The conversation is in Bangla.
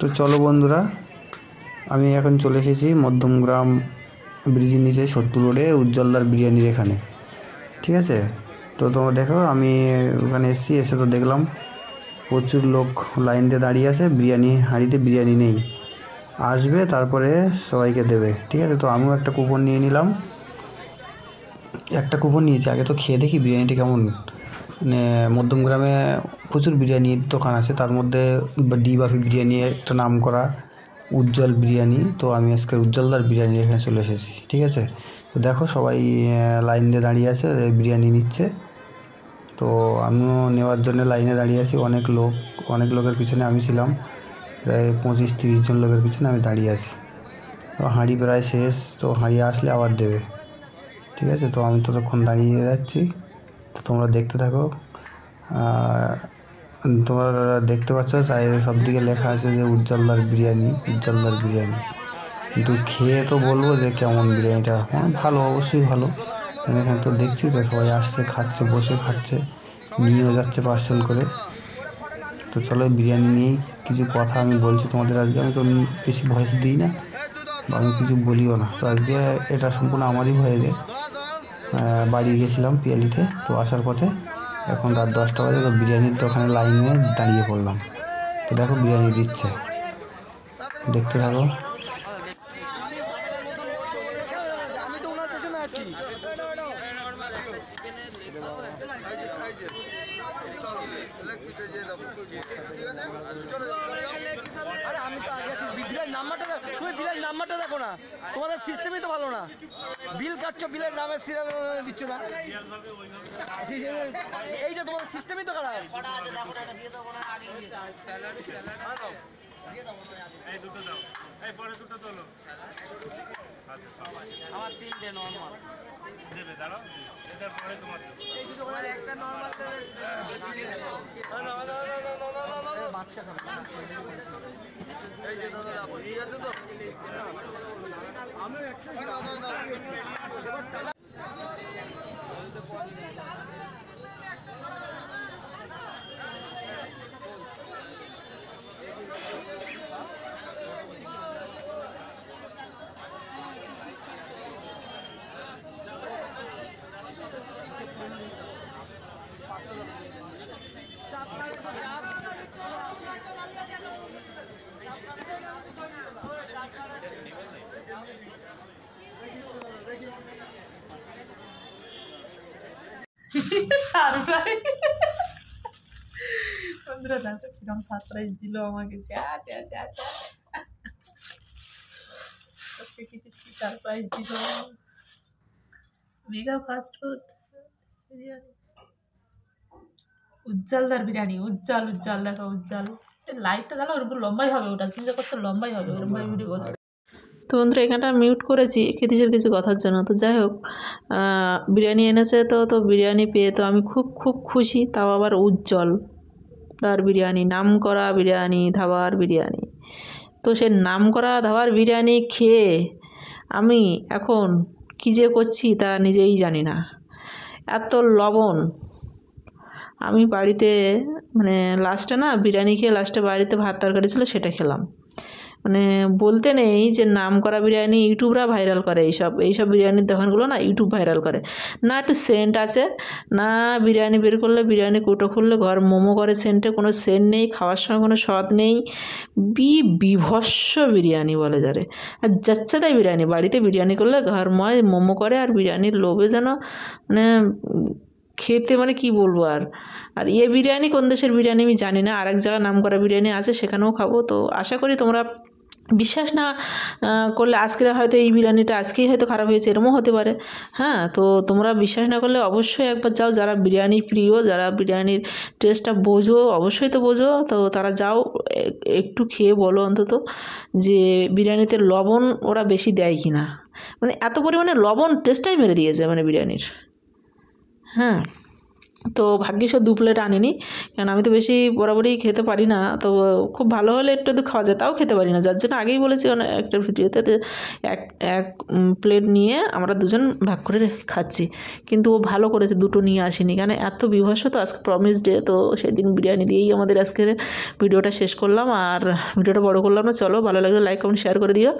তো চলো বন্ধুরা, আমি এখন চলে এসেছি মধ্যমগ্রাম ব্রিজের নিচে ৭০ রোডে উজ্জ্বলদার বিরিয়ানির এখানে। ঠিক আছে, তো তোমরা দেখো আমি ওখানে এসে তো দেখলাম প্রচুর লোক লাইন দিয়ে দাঁড়িয়ে আছে। বিরিয়ানি হাঁড়িতে বিরিয়ানি নেই, আসবে তারপরে সবাইকে দেবে। ঠিক আছে, তো আমিও একটা কুপন নিয়ে নিলাম, একটা কুপন নিয়েছি। আগে তো খেয়ে দেখি বিরিয়ানিটা কেমন। মানে মধ্যমগ্রামে প্রচুর বিরিয়ানির দোকান আছে, তার মধ্যে ডি বাফি বিরিয়ানি একটা নাম করা, উজ্জ্বল বিরিয়ানি। তো আমি আজকে উজ্জ্বলদার বিরিয়ানির এখানে চলে এসেছি। ঠিক আছে, তো দেখো সবাই লাইন দিয়ে দাঁড়িয়ে আছে, বিরিয়ানি নিচ্ছে। তো আমিও নেওয়ার জন্য লাইনে দাঁড়িয়ে আছি। অনেক লোকের পিছনে আমি ছিলাম, প্রায় 25-30 জন লোকের পিছনে আমি দাঁড়িয়ে আছি। তো হাঁড়ি প্রায় শেষ, তো হাঁড়ি আসলে আবার দেবে। ঠিক আছে, তো আমি ততক্ষণ দাঁড়িয়ে যাচ্ছি, তো তোমরা দেখতে থাকো। তোমরা দেখতে পাচ্ছ চাইলে সব দিকে লেখা আছে যে উজ্জ্বলদার বিরিয়ানি, উজ্জ্বলদার বিরিয়ানি। কিন্তু খেয়ে তো বলবো যে কেমন বিরিয়ানিটা। ভালো, অবশ্যই ভালো। এখানে তো দেখছি তো সবাই আসছে, খাচ্ছে, বসে খাচ্ছে, নিয়েও যাচ্ছে পার্সেল করে। তো চলো বিরিয়ানি নিয়েই কিছু কথা আমি বলছি তোমাদের। আজকে আমি তো বেশি ভয়েস দিই না বা আমি কিছু বলিও না। তো আজকে এটা সম্পূর্ণ আমারই ভয়েসে। বাড়ি গেছিলাম পিয়ালিতে, তো আসার পথে এখন রাত 10টা বাজে, তো বিরিয়ানির দোকানে লাইনে দাঁড়িয়ে পড়লাম। তো দেখো বিরিয়ানি দিচ্ছে, দেখতে থাকো। নাম্বারটা দেখো না, তোমাদের সিস্টেমই তো ভালো না। বিল কাটছো, বিলের নামে সিরিয়াল দিচ্ছ না। এইটা তোমাদের সিস্টেমই তো খারাপ। আমার 3টে নর্মাল দেবে, দাঁড়াও এটার পরে তোমার এই দুটো করে একটা নর্মাল দেবে। বাচ্চা খাবে এই যে দাদা আপনি ঠিক আছে তো আমি বন্ধুরা দেখো কিরকম সারপ্রাইজ দিল আমাকে। যা যা যা যা আজকে কি সারপ্রাইজ দিল। মেগা ফাস্ট ফুড বিরিয়ানি, উজ্জ্বলদার বিরিয়ানি। উজ্জ্বল উজ্জ্বল দেখো উজ্জ্বল। লাইটটা দেখো ওর উপর লম্বাই হবে, ওটা তুমি যা করছো লম্বাই হবে ওরকম ভাবে ভিডিও করতে। তো বন্ধুরা এখানটা মিউট করেছি ক্ষিতিশের কিছু কথার জন্য। তো যাই হোক, বিরিয়ানি এনেছে, তো বিরিয়ানি পেয়ে তো আমি খুব খুব খুশি। তাও আবার উজ্জ্বল তার বিরিয়ানি, নাম করা বিরিয়ানি, ধাবার বিরিয়ানি। তো সে নাম করা ধাবার বিরিয়ানি খেয়ে আমি এখন কী যে করছি তা নিজেই জানি না। এত লবণ। আমি বাড়িতে মানে লাস্টে না বিরিয়ানি খেয়ে লাস্টে বাড়িতে ভাত তরকারি ছিল সেটা খেলাম। মানে বলতে নেই যে নাম করা বিরিয়ানি ইউটিউবরা ভাইরাল করে, এইসব বিরিয়ানির দোকানগুলো না ইউটিউব ভাইরাল করে না। একটু সেন্ট আছে না, বিরিয়ানি বের করলে বিরিয়ানি কুটো খুললে ঘর মোমো করে সেন্টে, কোনো সেন্ট নেই, খাওয়ার সময় কোনো স্বাদ নেই। বিভৎস বিরিয়ানি বলে যারে। আর যাচ্ছে তাই বিরিয়ানি, বাড়িতে বিরিয়ানি করলে ঘরময় মোমো করে, আর বিরিয়ানির লোভে যেন মানে খেতে মানে কি বলবো আর। আর এ বিরিয়ানি কোন দেশের বিরিয়ানি আমি জানি না, আর এক জায়গায় নাম করা বিরিয়ানি আছে সেখানেও খাবো। তো আশা করি তোমরা বিশ্বাস না করলে আজকে হয়তো এই বিরিয়ানিটা আজকেই হয়তো খারাপ হয়েছে, এরকমও হতে পারে। হ্যাঁ, তো তোমরা বিশ্বাস না করলে অবশ্যই একবার যাও, যারা বিরিয়ানি প্রিয়, যারা বিরিয়ানির টেস্টটা বোঝো, অবশ্যই তো বোঝো, তো তারা যাও একটু খেয়ে বলো অন্তত যে বিরিয়ানিতে লবণ ওরা বেশি দেয় কি না। মানে এত পরিমাণে লবণ টেস্টটাই মেরে দিয়েছে মানে বিরিয়ানির। হ্যাঁ, তো ভাগ্যিস ও 2 প্লেট আনেনি, কারণ আমি তো বেশি বরাবরই খেতে পারি না। তো খুব ভালো হলে একটু একটু খাওয়া যায়, তাও খেতে পারি না, যার জন্য আগেই বলেছি একটা ভিডিওতে যে এক এক প্লেট নিয়ে আমরা দুজন ভাগ করে খাচ্ছি। কিন্তু ও ভালো করেছে, 2টো নিয়ে আসেনি, কারণ এত বীভৎস তো আজকে প্রমিস ডে, তো সেদিন বিরিয়ানি দিয়েই আমাদের আজকের ভিডিওটা শেষ করলাম। আর ভিডিওটা বড় করলাম না, চলো ভালো লাগলে লাইক কমেন্ট শেয়ার করে দিও।